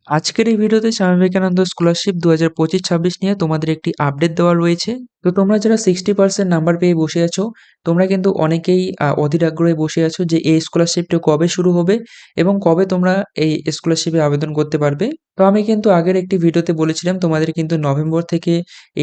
আজকের এই ভিডিওতে স্বামী বিবেকানন্দ স্কলারশিপ ২০২৫-২৬ নিয়ে তোমাদের একটি আপডেট দেওয়া রয়েছে। তো তোমরা যারা 60% নাম্বার পেয়ে বসে আছো, তোমরা কিন্তু অনেকেই অধীর আগ্রহে বসে আছো যে এই স্কলারশিপটা কবে শুরু হবে এবং কবে তোমরা এই স্কলারশিপে আবেদন করতে পারবে। তো আমি কিন্তু আগের একটি ভিডিওতে বলেছিলাম তোমাদের কিন্তু নভেম্বর থেকে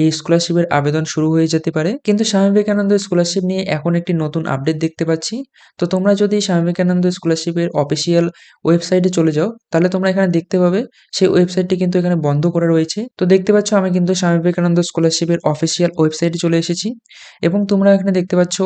এই স্কলারশিপের আবেদন শুরু হয়ে যেতে পারে। কিন্তু স্বামী বিবেকানন্দ স্কলারশিপ নিয়ে এখন একটি নতুন আপডেট দেখতে পাচ্ছি। তো তোমরা যদি স্বামী বিবেকানন্দ স্কলারশিপের অফিসিয়াল ওয়েবসাইটে চলে যাও, তাহলে তোমরা এখানে দেখতে পাবে সেই ওয়েবসাইটটি কিন্তু এখানে বন্ধ করা রয়েছে। তো দেখতে পাচ্ছ আমি কিন্তু স্বামী বিবেকানন্দ স্কলারশিপের অফিসিয়াল ওয়েবসাইটে চলে এসেছি এবং তোমরা এখানে দেখতে পাচ্ছ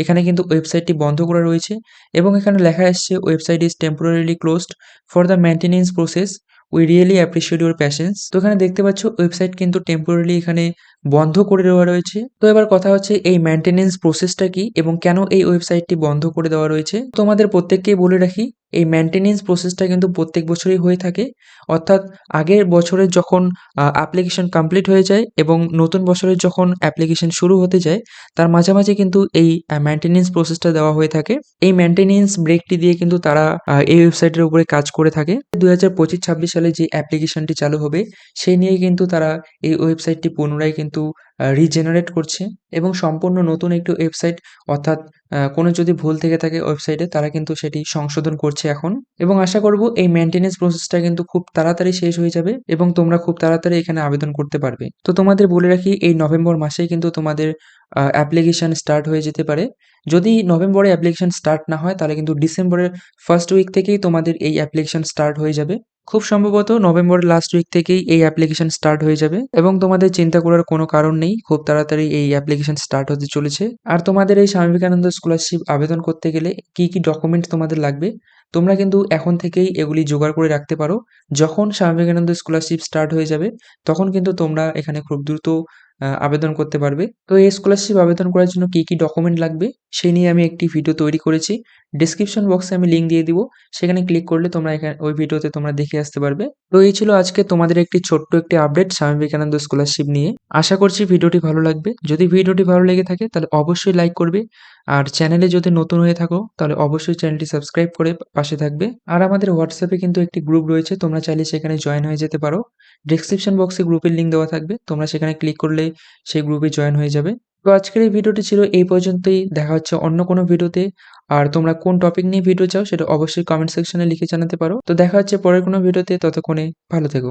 এখানে কিন্তু ওয়েবসাইটটি বন্ধ করা রয়েছে এবং এখানে লেখা এসছে website is temporarily closed for the maintenance process. We really appreciate your patience. তো এখানে দেখতে পাচ্ছ ওয়েবসাইট কিন্তু টেম্পোরারিলি এখানে বন্ধ করে দেওয়া রয়েছে। তো এবার কথা হচ্ছে এই মেইনটেন্যান্স প্রসেসটা কি এবং কেন এই ওয়েবসাইটটি বন্ধ করে দেওয়া রয়েছে। তোমাদের প্রত্যেককেই বলে রাখি এই মেইনটেন্যান্স প্রসেসটা কিন্তু প্রত্যেক বছরই হয়ে থাকে। অর্থাৎ আগের বছরের যখন অ্যাপ্লিকেশন কমপ্লিট হয়ে যায় এবং নতুন বছরের যখন অ্যাপ্লিকেশন শুরু হতে যায়, তার মাঝামাঝি কিন্তু এই মেইনটেন্যান্স প্রসেসটা দেওয়া হয়ে থাকে। এই মেইনটেন্যান্স ব্রেকটি দিয়ে কিন্তু তারা এই ওয়েবসাইটের উপরে কাজ করে থাকে। ২০২৫-২৬ সালে যে অ্যাপ্লিকেশনটি চালু হবে সেই নিয়েই কিন্তু তারা এই ওয়েবসাইটটি পুনরায় কিন্তু রিজেনারেট করছে এবং সম্পূর্ণ নতুন একটি ওয়েবসাইট, অর্থাৎ কোনো যদি ভুল থেকে থাকে ওয়েবসাইটে তারা কিন্তু সেটি সংশোধন করছে এখন এবং আশা করব এই মেইনটেন্যান্স প্রসেসটা কিন্তু খুব তাড়াতাড়ি শেষ হয়ে যাবে এবং তোমরা খুব তাড়াতাড়ি এখানে আবেদন করতে পারবে। তো তোমাদের বলে রাখি এই নভেম্বর মাসেই কিন্তু তোমাদের অ্যাপ্লিকেশন স্টার্ট হয়ে যেতে পারে। যদি নভেম্বরে অ্যাপ্লিকেশন স্টার্ট না হয় তাহলে কিন্তু ডিসেম্বরের ফার্স্ট উইক থেকেই তোমাদের এই অ্যাপ্লিকেশন স্টার্ট হয়ে যাবে। খুব সম্ভবত নভেম্বরের লাস্ট উইক থেকেই এই অ্যাপ্লিকেশন স্টার্ট হয়ে যাবে এবং তোমাদের চিন্তা করার কোনো কারণ নেই, খুব তাড়াতাড়ি এই অ্যাপ্লিকেশন স্টার্ট হতে চলেছে। আর তোমাদের এই স্বামী বিবেকানন্দ স্কলারশিপ আবেদন করতে গেলে কি কি ডকুমেন্ট তোমাদের লাগবে, তোমরা কিন্তু এখন থেকেই এগুলি জোগাড় করে রাখতে পারো। যখন স্বামী বিবেকানন্দ স্কলারশিপ স্টার্ট হয়ে যাবে তখন কিন্তু তোমরা এখানে খুব দ্রুত আবেদন করতে পারবে। তো এই স্কলারশিপ আবেদন করার জন্য কি কি ডকুমেন্ট লাগবে সেই নিয়ে আমি একটি ভিডিও তৈরি করেছি। ডেসক্রিপশন বক্সে আমি লিঙ্ক দিয়ে দিব, সেখানে ক্লিক করলে তোমরা এখানে ওই ভিডিওতে তোমরা দেখে আসতে পারবে। তো এই ছিল আজকে তোমাদের একটি ছোট্ট একটি আপডেট স্বামী বিবেকানন্দ স্কলারশিপ নিয়ে। আশা করছি ভিডিওটি ভালো লাগবে। যদি ভিডিওটি ভালো লেগে থাকে তাহলে অবশ্যই লাইক করবে আর চ্যানেলে যদি নতুন হয়ে থাকো তাহলে অবশ্যই চ্যানেলটি সাবস্ক্রাইব করে পাশে থাকবে। আর আমাদের হোয়াটসঅ্যাপে কিন্তু একটি গ্রুপ রয়েছে, তোমরা চাইলে সেখানে জয়েন হয়ে যেতে পারো। ডেসক্রিপশন বক্সে গ্রুপের লিঙ্ক দেওয়া থাকবে, তোমরা সেখানে ক্লিক করলে সেই গ্রুপে জয়েন হয়ে যাবে। তো আজকের এই ভিডিওটি ছিল এই পর্যন্তই, দেখা হচ্ছে অন্য কোনো ভিডিওতে। আর তোমরা কোন টপিক নিয়ে ভিডিও চাও সেটা অবশ্যই কমেন্ট সেকশনে লিখে জানাতে পারো। তো দেখা হচ্ছে পরের কোনো ভিডিওতে, ততক্ষণে ভালো থেকো।